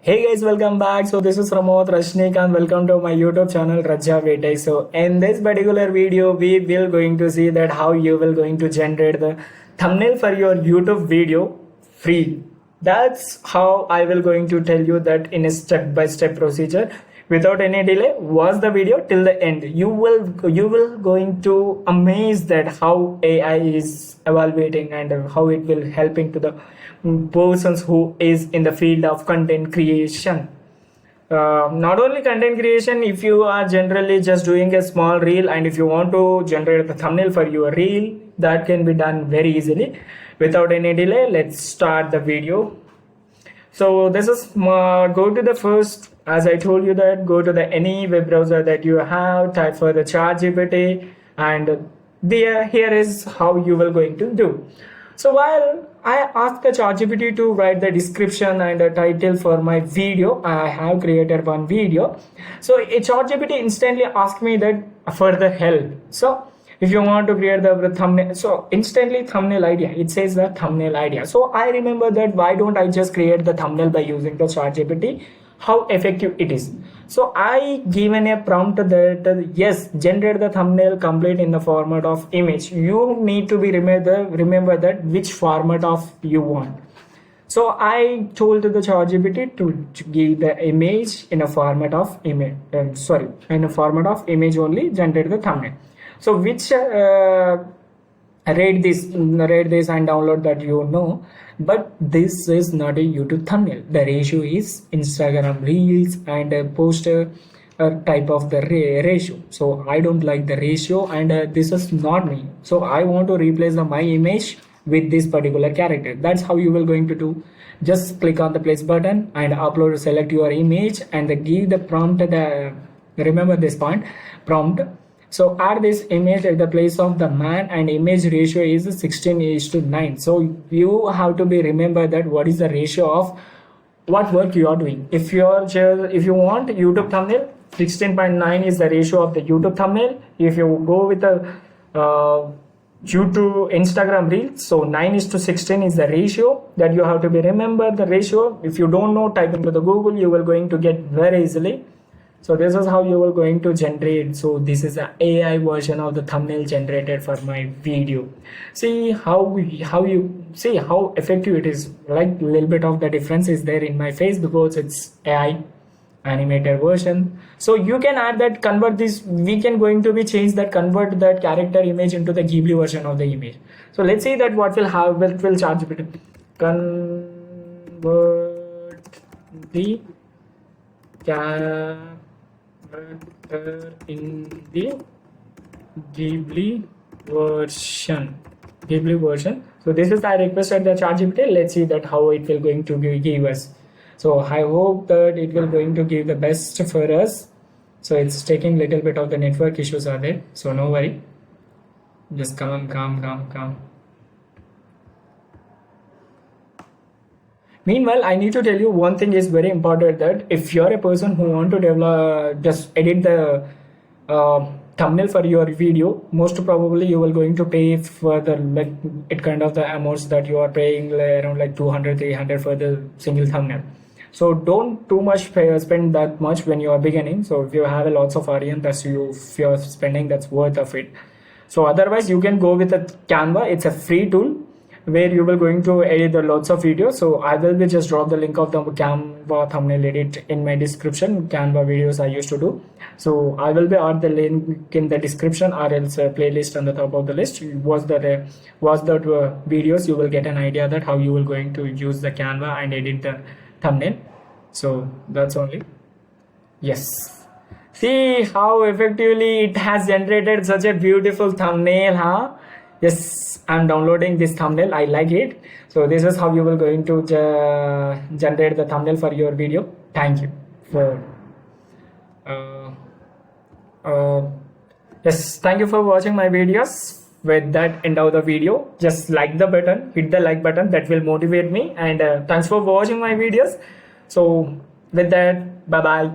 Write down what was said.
Hey guys, welcome back. So this is Ramod Rashnik and welcome to my YouTube channel Rajja Btech. So in this particular video, we will going to see that how you will going to generate the thumbnail for your YouTube video free. That's how I will going to tell you that in a step-by-step procedure. Without any delay, watch the video till the end. You will going to amaze that how AI is evaluating and how it will helping to the persons who is in the field of content creation. Not only content creation, if you are generally just doing a small reel and if you want to generate the thumbnail for your reel, that can be done very easily. Without any delay, let's start the video. So this is go to the first, as I told you, that go to the any web browser that you have, type for the ChatGPT, and here is how you will going to do. So while I asked the ChatGPT to write the description and a title for my video, I have created one video. So ChatGPT instantly asked me that for the help. So if you want to create the thumbnail, so instantly thumbnail idea, it says the thumbnail idea. So I remember that why don't I just create the thumbnail by using the ChatGPT, how effective it is. So I given a prompt that yes, generate the thumbnail complete in the format of image. You need to be remember that which format of you want. So I told the ChatGPT to give the image in a format of image. In a format of image only, generate the thumbnail. So which rate this and download that but this is not a YouTube thumbnail. The ratio is Instagram Reels and a poster type of the ratio. So I don't like the ratio and this is not me. So I want to replace my image with this particular character. That's how you will going to do. Just click on the place button and upload, select your image and give the prompt. Remember this point, prompt. So add this image at the place of the man and image ratio is 16:9. So you have to be remember that what is the ratio of what work you are doing. If you want YouTube thumbnail, 16.9 is the ratio of the YouTube thumbnail. If you go with the YouTube Instagram reel, so 9:16 is the ratio that you have to be remember the ratio. If you don't know, type into the Google, you will going to get very easily. So this is how you will going to generate. So this is an AI version of the thumbnail generated for my video. See how you see how effective it is. Like little bit of the difference is there in my face because it's AI animated version. So you can add that, convert this. We can going to be change that, convert that character image into the Ghibli version of the image. So let's see that what will charge it. Convert the character in the Ghibli version. So this is I requested the ChatGPT. Let's see that how it will going to give us. So I hope that it will going to give the best for us. So it's taking little bit of the network issues are there. So no worry. Just come. Meanwhile, I need to tell you one thing is very important, that if you're a person who want to develop, just edit the thumbnail for your video, most probably you will going to pay for the it kind of the amounts that you are paying around like 200, 300 for the single thumbnail. So don't too much spend that much when you are beginning. So if you have a lots of audience, if you're spending, that's worth of it. So otherwise you can go with a Canva. It's a free tool where you will going to edit the lots of videos. So I will be just drop the link of the Canva thumbnail edit in my description. Canva videos I used to do. So I will be add the link in the description or else a playlist on the top of the list. Watch the videos. You will get an idea that how you will going to use the Canva and edit the thumbnail. So that's only. Yes. See how effectively it has generated such a beautiful thumbnail, huh? Yes, I'm downloading this thumbnail. I like it. So this is how you will going to generate the thumbnail for your video. Thank you for yes, thank you for watching my videos. With that, end of the video, just like the button, hit the like button, that will motivate me. And thanks for watching my videos. So with that, bye bye.